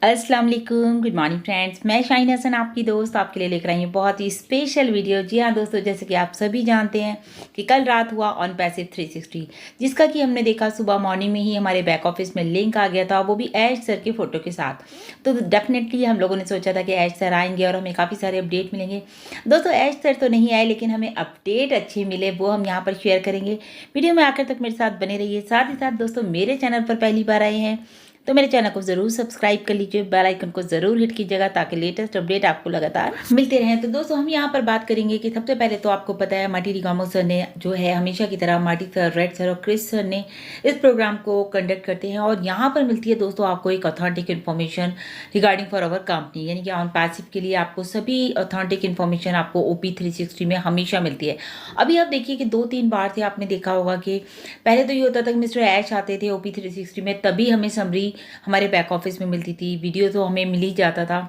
अस्सलाम वालेकुम, good morning friends. मैं शाहीन हसन आपकी दोस्त आपके लिए लेकर आई हूँ बहुत ही स्पेशल वीडियो। जी हाँ दोस्तों, जैसे कि आप सभी जानते हैं कि कल रात हुआ ऑन पैसिव 360, जिसका कि हमने देखा सुबह मॉर्निंग में ही हमारे बैक ऑफिस में लिंक आ गया था, वो भी ऐश सर के फोटो के साथ। तो डेफिनेटली हम लोगों ने सोचा था कि ऐश सर आएंगे और हमें काफ़ी सारे अपडेट मिलेंगे। दोस्तों ऐश सर तो नहीं आए, लेकिन हमें अपडेट अच्छे मिले, वो हम यहाँ पर शेयर करेंगे। वीडियो में आकर तक मेरे साथ बने रहिए। साथ ही साथ दोस्तों, मेरे चैनल पर पहली बार आए हैं तो मेरे चैनल को ज़रूर सब्सक्राइब कर लीजिए, बेल आइकन को ज़रूर हिट कीजिएगा ताकि लेटेस्ट अपडेट आपको लगातार मिलते रहें। तो दोस्तों हम यहाँ पर बात करेंगे कि सबसे पहले तो आपको पता है माटी रिगामो सर ने जो है हमेशा की तरह माटी सर, रेड सर और क्रिस सर ने इस प्रोग्राम को कंडक्ट करते हैं और यहाँ पर मिलती है दोस्तों आपको एक authentic information regarding for our company, यानी कि ऑन पैसिव के लिए आपको सभी ऑथेंटिक इन्फॉर्मेशन आपको OP 360 में हमेशा मिलती है। अभी आप देखिए कि 2-3 बार से आपने देखा होगा कि पहले तो ये होता था कि मिस्टर ऐश आते थे OP 360 में, तभी हमें समरी हमारे बैक ऑफिस में मिलती थी, वीडियो तो हमें मिल ही जाता था।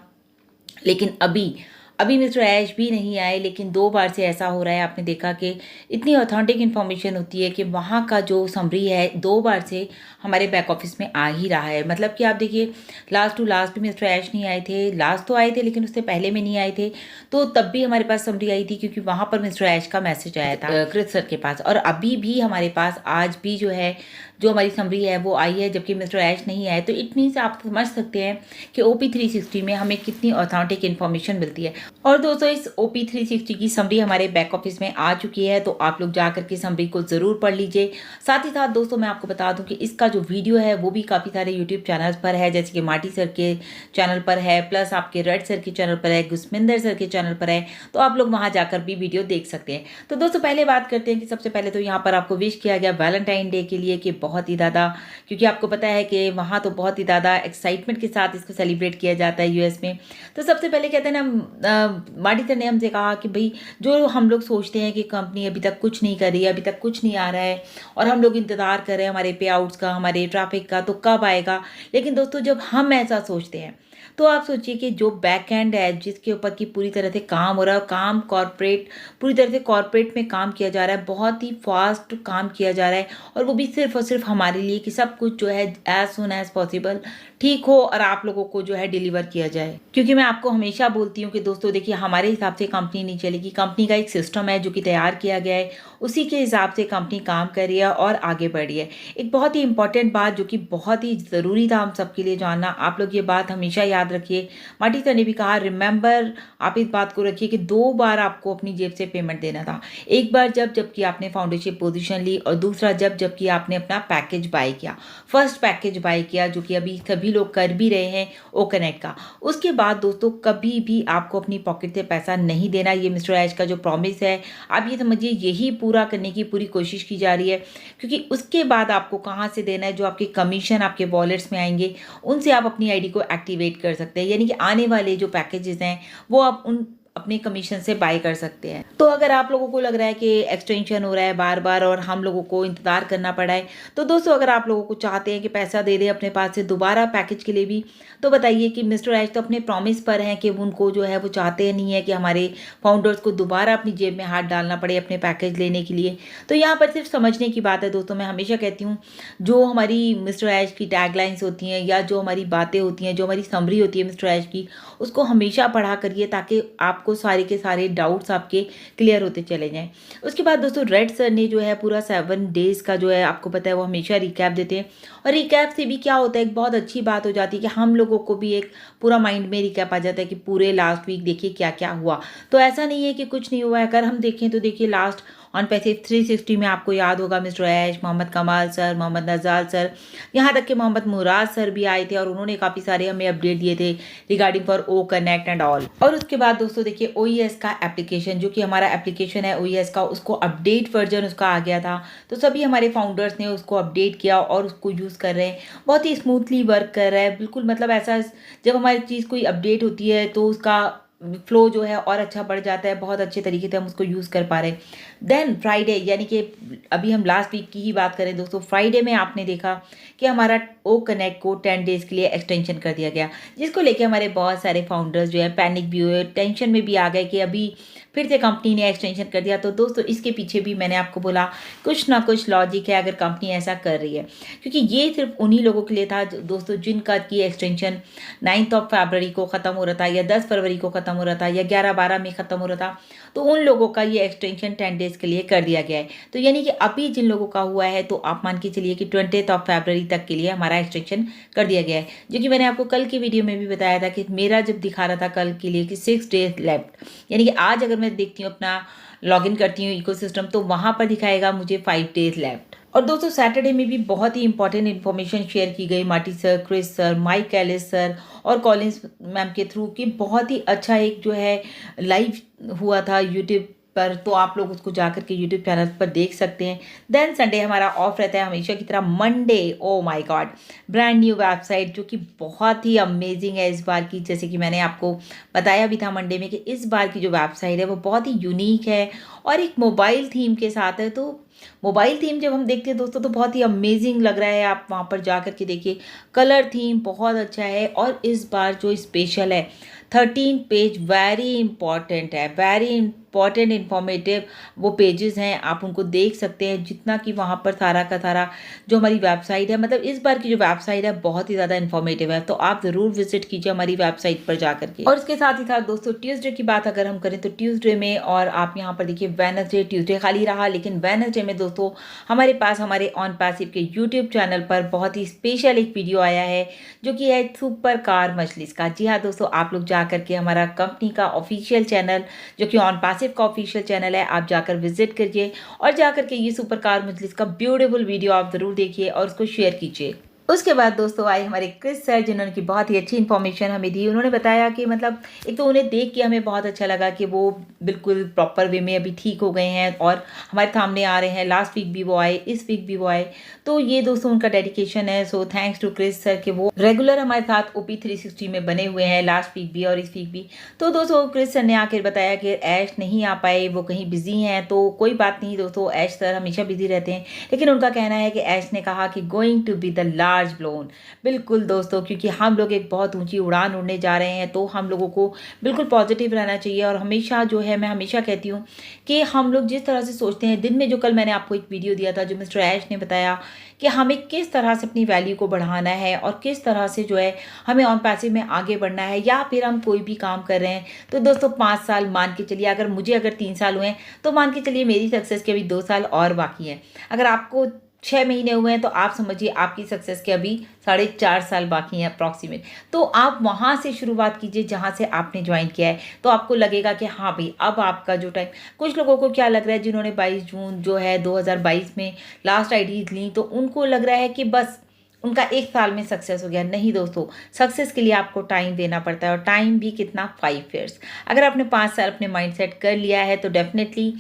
लेकिन अभी अभी मिस्टर ऐश भी नहीं आए, लेकिन 2 बार से ऐसा हो रहा है। आपने देखा कि इतनी ऑथेंटिक इन्फॉर्मेशन होती है कि वहाँ का जो समरी है 2 बार से हमारे बैक ऑफिस में आ ही रहा है। मतलब कि आप देखिए लास्ट टू लास्ट भी मिस्टर ऐश नहीं आए थे, लास्ट तो आए थे लेकिन उससे पहले में नहीं आए थे, तो तब भी हमारे पास समरी आई थी क्योंकि वहाँ पर मिस्टर ऐश का मैसेज आया था क्रिस सर के पास। और अभी भी हमारे पास आज भी जो है जो हमारी समरी है वो आई है, जबकि मिस्टर ऐश नहीं आए। तो इट मीन्स आप समझ सकते हैं कि OP 360 में हमें कितनी ऑथेंटिक इन्फॉर्मेशन मिलती है। और दोस्तों इस OP 360 की समरी हमारे बैक ऑफिस में आ चुकी है, तो आप लोग जाकर के समरी को ज़रूर पढ़ लीजिए। साथ ही साथ दोस्तों मैं आपको बता दूं कि इसका जो वीडियो है वो भी काफ़ी सारे यूट्यूब चैनल्स पर है, जैसे कि माटी सर के चैनल पर है, प्लस आपके रेड सर के चैनल पर है, गुस्मिंदर सर के चैनल पर है, तो आप लोग वहाँ जाकर भी वीडियो देख सकते हैं। तो दोस्तों पहले बात करते हैं कि सबसे पहले तो यहाँ पर आपको विश किया गया वैलेंटाइन डे के लिए कि बहुत ही ज़्यादा, क्योंकि आपको पता है कि वहाँ तो बहुत ही ज़्यादा एक्साइटमेंट के साथ इसको सेलिब्रेट किया जाता है US में। तो सबसे पहले कहते हैं ना, माटी सर ने हमसे कहा कि भाई जो हम लोग सोचते हैं कि कंपनी अभी तक कुछ नहीं कर रही है, अभी तक कुछ नहीं आ रहा है और हम लोग इंतज़ार कर रहे हैं हमारे पे आउट्स का, हमारे ट्रैफिक का, तो कब आएगा। लेकिन दोस्तों जब हम ऐसा सोचते हैं तो आप सोचिए कि जो बैक एंड है जिसके ऊपर की पूरी तरह से काम हो रहा है, काम कॉर्पोरेट, पूरी तरह से कॉर्पोरेट में काम किया जा रहा है, बहुत ही फास्ट काम किया जा रहा है, और वो भी सिर्फ और सिर्फ हमारे लिए कि सब कुछ जो है एज सुन एज पॉसिबल ठीक हो और आप लोगों को जो है डिलीवर किया जाए। क्योंकि मैं आपको हमेशा बोलती हूँ कि दोस्तों देखिए हमारे हिसाब से कंपनी नहीं चलेगी, कंपनी का एक सिस्टम है जो कि तैयार किया गया है, उसी के हिसाब से कंपनी काम कर रही है और आगे बढ़ रही है। एक बहुत ही इंपॉर्टेंट बात जो कि बहुत ही ज़रूरी था हम सबके लिए जानना, आप लोग ये बात हमेशा याद रखिए। माटी सर ने भी कहा रिमेंबर, आप इस बात को रखिए कि 2 बार आपको अपनी जेब से पेमेंट देना था। एक बार जबकि आपने फाउंडेशन पोजीशन ली, और दूसरा जबकि आपने अपना पैकेज बाय किया, फर्स्ट पैकेज बाय किया, जो कि अभी सभी लोग कर भी रहे हैं ओ कनेक्ट का। उसके बाद दोस्तों कभी भी आपको अपनी पॉकेट से पैसा नहीं देना, ये मिस्टर ऐश का जो प्रॉमिस है आप ये समझिए यही पूरा करने की पूरी कोशिश की जा रही है। क्योंकि उसके बाद आपको कहाँ से देना है, जो आपके कमीशन आपके वॉलेट्स में आएंगे उनसे आप अपनी आईडी को एक्टिवेट कर सकते हैं, यानी कि आने वाले जो पैकेजेस हैं वो आप उन अपने कमीशन से बाय कर सकते हैं। तो अगर आप लोगों को लग रहा है कि एक्सटेंशन हो रहा है बार बार और हम लोगों को इंतजार करना पड़ा है, तो दोस्तों अगर आप लोगों को चाहते हैं कि पैसा दे दें अपने पास से दोबारा पैकेज के लिए भी, तो बताइए कि मिस्टर ऐश तो अपने प्रॉमिस पर हैं कि उनको जो है वो चाहते नहीं है कि हमारे फाउंडर्स को दोबारा अपनी जेब में हाथ डालना पड़े अपने पैकेज लेने के लिए। तो यहाँ पर सिर्फ समझने की बात है दोस्तों। मैं हमेशा कहती हूँ जो हमारी मिस्टर ऐश की टैगलाइंस होती हैं या जो हमारी बातें होती हैं, जो हमारी समरी होती है मिस्टर ऐश की, उसको हमेशा पढ़ा करिए ताकि आपको सारे के सारे डाउट्स आपके क्लियर होते चले जाएं। उसके बाद दोस्तों रेड सर ने जो है पूरा 7 डेज का जो है आपको पता है वो हमेशा रिकैप देते हैं, और रिकैप से भी क्या होता है एक बहुत अच्छी बात हो जाती है कि हम लोगों को भी एक पूरा माइंड में रिकैप आ जाता है कि पूरे लास्ट वीक देखिए क्या क्या हुआ। तो ऐसा नहीं है कि कुछ नहीं हुआ है। अगर हम देखें तो देखिए लास्ट ऑन पैसिव 360 में आपको याद होगा मिस्टर ऐश, मोहम्मद कमाल सर, मोहम्मद नजाल सर, यहाँ तक कि मोहम्मद मुराद सर भी आए थे और उन्होंने काफ़ी सारे हमें अपडेट दिए थे regarding for O connect and all. और उसके बाद दोस्तों देखिए OES का एप्लीकेशन, जो कि हमारा एप्लीकेशन है OES का, उसको अपडेट वर्जन उसका आ गया था, तो सभी हमारे फाउंडर्स ने उसको अपडेट किया और उसको यूज़ कर रहे हैं, बहुत ही स्मूथली वर्क कर रहा है बिल्कुल। मतलब ऐसा जब हमारी चीज़ कोई अपडेट होती है तो उसका फ्लो जो है और अच्छा बढ़ जाता है, बहुत अच्छे तरीके से हम उसको यूज़ कर पा रहे हैं। देन फ्राइडे, यानी कि अभी हम लास्ट वीक की ही बात करें दोस्तों, फ्राइडे में आपने देखा कि हमारा ओ कनेक्ट को 10 डेज़ के लिए एक्सटेंशन कर दिया गया, जिसको लेके हमारे बहुत सारे फाउंडर्स जो है पैनिक भी हुए, टेंशन में भी आ गए कि अभी फिर से कंपनी ने एक्सटेंशन कर दिया। तो दोस्तों इसके पीछे भी मैंने आपको बोला कुछ ना कुछ लॉजिक है अगर कंपनी ऐसा कर रही है, क्योंकि ये सिर्फ उन्हीं लोगों के लिए था दोस्तों जिनका की एक्सटेंशन 9 फरवरी को ख़त्म हो रहा था या 10 फरवरी को ख़त्म हो रहा था या 11-12 में ख़त्म हो रहा था। तो उन लोगों का ये एक्सटेंशन 10 डेज़ के लिए कर दिया गया है। तो यानी कि अभी जिन लोगों का हुआ है तो आप मान के चलिए कि 20 फरवरी तक के लिए हमारा एक्सटेंशन कर दिया गया है, जो कि मैंने आपको कल की वीडियो में भी बताया था कि मेरा जब दिखा रहा था कल के लिए कि 6 डेज लेफ्ट, यानी कि आज अगर मैं देखती हूँ अपना लॉगिन करती हूँ इकोसिस्टम तो वहाँ पर दिखाएगा मुझे 5 डेज लेफ्ट। और दोस्तों सैटरडे में भी बहुत ही इंपॉर्टेंट इन्फॉर्मेशन शेयर की गई Marty sir, Chris sir, Mike Ellis sir और कॉलिंस मैम के थ्रू कि बहुत ही अच्छा एक जो है लाइव हुआ था यूट्यूब पर, तो आप लोग उसको जाकर के यूट्यूब चैनल पर देख सकते हैं। देन संडे हमारा ऑफ रहता है हमेशा की तरह। Monday oh my God, brand new website जो कि बहुत ही अमेजिंग है इस बार की, जैसे कि मैंने आपको बताया भी था मंडे में कि इस बार की जो वेबसाइट है वो बहुत ही यूनिक है और एक मोबाइल थीम के साथ है। तो मोबाइल थीम जब हम देखते हैं दोस्तों तो बहुत ही अमेजिंग लग रहा है, आप वहाँ पर जा कर के देखिए। कलर थीम बहुत अच्छा है और इस बार जो स्पेशल है 13 पेज वेरी इंपॉर्टेंट है, वेरी इंपॉर्टेंट इन्फॉर्मेटिव वो पेजेस हैं, आप उनको देख सकते हैं। जितना कि वहाँ पर सारा का सारा जो हमारी वेबसाइट है, मतलब इस बार की जो वेबसाइट है बहुत ही ज़्यादा इन्फॉर्मेटिव है, तो आप ज़रूर विजिट कीजिए हमारी वेबसाइट पर जाकर के। और इसके साथ ही साथ दोस्तों ट्यूसडे की बात अगर हम करें तो ट्यूसडे में, और आप यहाँ पर देखिए वेडनेसडे ट्यूसडे खाली रहा, लेकिन वेडनेसडे में दोस्तों हमारे पास हमारे ऑन पैसिव के यूट्यूब चैनल पर बहुत ही स्पेशल एक वीडियो आया है जो कि है सुपर कार मजलिस का। जी हाँ दोस्तों, आप लोग जा करके हमारा कंपनी का ऑफिशियल चैनल जो कि ऑन पैसिव का ऑफिशियल चैनल है, आप जाकर विजिट करिए और जाकर के ये सुपर कार मजलिस का ब्यूटीफुल वीडियो आप ज़रूर देखिए और उसको शेयर कीजिए। उसके बाद दोस्तों आए हमारे क्रिस सर, जिन्होंने की बहुत ही अच्छी इन्फॉर्मेशन हमें दी। उन्होंने बताया कि मतलब एक तो उन्हें देख के हमें बहुत अच्छा लगा कि वो बिल्कुल प्रॉपर वे में अभी ठीक हो गए हैं और हमारे सामने आ रहे हैं। लास्ट वीक भी वो आए, इस वीक भी वो आए, तो ये दोस्तों उनका डेडिकेशन है। So thanks to Chris sir कि वो रेगुलर हमारे साथ OP 360 में बने हुए हैं, लास्ट वीक भी और इस वीक भी। तो दोस्तों क्रिस सर ने आकर बताया कि ऐश नहीं आ पाए, वो कहीं बिजी हैं, तो कोई बात नहीं दोस्तों, ऐश सर हमेशा बिजी रहते हैं, लेकिन उनका कहना है कि ऐश ने कहा कि going to be the large blown. बिल्कुल दोस्तों, क्योंकि हम लोग एक बहुत ऊंची उड़ान उड़ने जा रहे हैं, तो हम लोगों को बिल्कुल पॉजिटिव रहना चाहिए। और हमेशा जो है, मैं हमेशा कहती हूँ कि हम लोग जिस तरह से सोचते हैं, दिन में जो कल मैंने आपको एक वीडियो दिया था जो मिस्टर ऐश ने बताया कि हमें किस तरह से अपनी वैल्यू को बढ़ाना है और किस तरह से जो है हमें ऑन पैसिव में आगे बढ़ना है, या फिर हम कोई भी काम कर रहे हैं तो दोस्तों 5 साल मान के चलिए, अगर मुझे 3 साल हुए हैं तो मान के चलिए मेरी सक्सेस के अभी 2 साल और बाकी हैं। अगर आपको 6 महीने हुए हैं तो आप समझिए आपकी सक्सेस के अभी 4.5 साल बाकी हैं अप्रॉक्सीमेट। तो आप वहाँ से शुरुआत कीजिए जहाँ से आपने ज्वाइन किया है, तो आपको लगेगा कि हाँ भाई अब आपका जो टाइम, कुछ लोगों को क्या लग रहा है जिन्होंने 22 जून जो है 2022 में लास्ट आईडीज ली, तो उनको लग रहा है कि बस उनका 1 साल में सक्सेस हो गया। नहीं दोस्तों, सक्सेस के लिए आपको टाइम देना पड़ता है, और टाइम भी कितना, 5 ईयर्स। अगर आपने 5 साल अपने माइंड सेट कर लिया है तो डेफिनेटली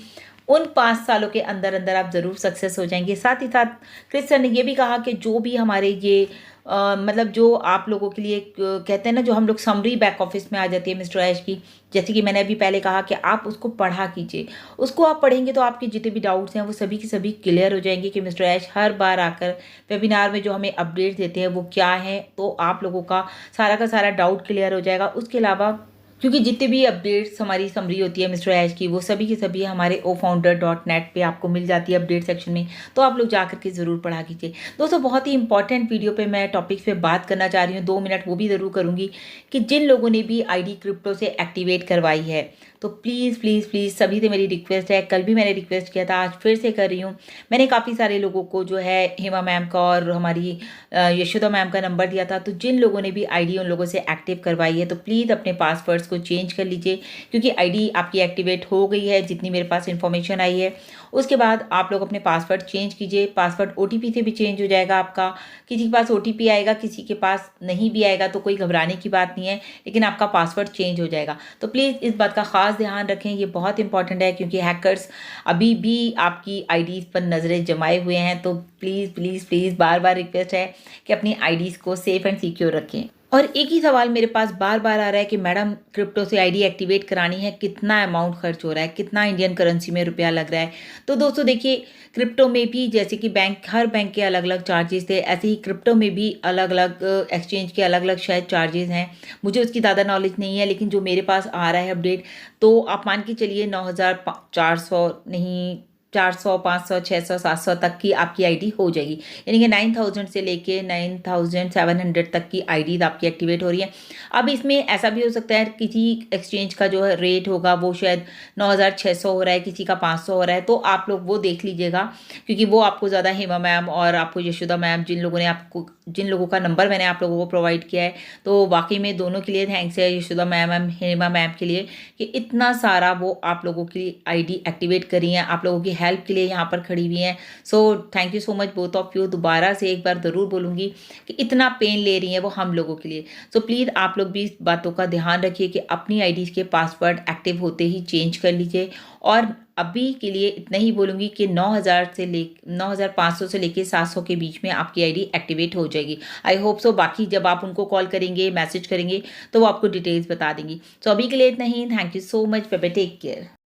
उन 5 सालों के अंदर अंदर आप ज़रूर सक्सेस हो जाएंगे। साथ ही साथ क्रिस सर ने ये भी कहा कि जो भी हमारे ये मतलब जो आप लोगों के लिए कहते हैं ना, जो हम लोग समरी बैक ऑफिस में आ जाती है मिस्टर ऐश की, जैसे कि मैंने अभी पहले कहा कि आप उसको पढ़ा कीजिए। उसको आप पढ़ेंगे तो आपके जितने भी डाउट्स हैं वो सभी के सभी क्लियर हो जाएंगे कि मिस्टर ऐश हर बार आकर वेबिनार में जो हमें अपडेट देते हैं वो क्या है, तो आप लोगों का सारा डाउट क्लियर हो जाएगा। उसके अलावा क्योंकि जितने भी अपडेट्स हमारी समरी होती है मिस्टर ऐश की, वो सभी की सभी हमारे ofounder.net पे आपको मिल जाती है अपडेट सेक्शन में, तो आप लोग जा करके ज़रूर पढ़ा कीजिए। दोस्तों बहुत ही इंपॉर्टेंट वीडियो पे मैं टॉपिक्स पे बात करना चाह रही हूँ, 2 मिनट वो भी ज़रूर करूँगी कि जिन लोगों ने भी ID क्रिप्टो से एक्टिवेट करवाई है, तो प्लीज़ प्लीज़ प्लीज़ सभी से मेरी रिक्वेस्ट है, कल भी मैंने रिक्वेस्ट किया था, आज फिर से कर रही हूँ। मैंने काफ़ी सारे लोगों को जो है हेमा मैम का और हमारी यशोदा मैम का नंबर दिया था, तो जिन लोगों ने भी ID उन लोगों से एक्टिव करवाई है तो प्लीज़ अपने पासवर्ड्स को चेंज कर लीजिए, क्योंकि ID आपकी एक्टिवेट हो गई है जितनी मेरे पास इन्फॉर्मेशन आई है। उसके बाद आप लोग अपने पासवर्ड चेंज कीजिए। पासवर्ड OTP से भी चेंज हो जाएगा आपका, किसी के पास OTP आएगा, किसी के पास नहीं भी आएगा, तो कोई घबराने की बात नहीं है, लेकिन आपका पासवर्ड चेंज हो जाएगा। तो प्लीज़ इस बात का खास ध्यान रखें, ये बहुत इंपॉर्टेंट है, क्योंकि हैकर्स अभी भी आपकी IDs पर नज़रें जमाए हुए हैं। तो please please please bar bar request है कि अपनी IDs को सेफ एंड सिक्योर रखें। और एक ही सवाल मेरे पास बार-बार आ रहा है कि मैडम क्रिप्टो से आईडी एक्टिवेट करानी है, कितना अमाउंट खर्च हो रहा है? कितना इंडियन करेंसी में रुपया लग रहा है? तो दोस्तों देखिए, क्रिप्टो में भी जैसे कि हर बैंक के अलग-अलग चार्जेज़ थे, ऐसे ही क्रिप्टो में भी अलग-अलग एक्सचेंज के अलग-अलग शायद चार्जेज़ हैं। मुझे उसकी ज़्यादा नॉलेज नहीं है, लेकिन जो मेरे पास आ रहा है अपडेट, तो आप मान के चलिए 9,400 नहीं, 400, 500, 600, 700 तक की आपकी आईडी हो जाएगी। यानी कि 9,000 से लेके 9,700 तक की आईडीज़ आपकी एक्टिवेट हो रही है। अब इसमें ऐसा भी हो सकता है किसी एक्सचेंज का जो है रेट होगा वो शायद 9,600 हो रहा है, किसी का 500 हो रहा है, तो आप लोग वो देख लीजिएगा, क्योंकि वो आपको ज़्यादा हेमा मैम और आपको यशोदा मैम जिन लोगों का नंबर मैंने आप लोगों को प्रोवाइड किया है, तो वाक़ई में दोनों के लिए थैंक्स है, Yashoda ma'am and Hema ma'am के लिए, कि इतना सारा वो आप लोगों की आईडी एक्टिवेट करी हैं, आप लोगों की हेल्प के लिए यहाँ पर खड़ी हुई हैं। So thank you so much both of you. दोबारा से एक बार ज़रूर बोलूँगी कि इतना पेन ले रही हैं वो हम लोगों के लिए। सो प्लीज़ आप लोग भी इस बातों का ध्यान रखिए कि अपनी आईडीज़ के पासवर्ड एक्टिव होते ही चेंज कर लीजिए। और अभी के लिए इतना ही बोलूँगी कि 9,500 से लेके 700 के बीच में आपकी आईडी एक्टिवेट हो जाएगी। I hope so. बाकी जब आप उनको कॉल करेंगे, मैसेज करेंगे, तो वो आपको डिटेल्स बता देंगी। सो अभी के लिए इतना ही। Thank you so much. Bye bye, take care.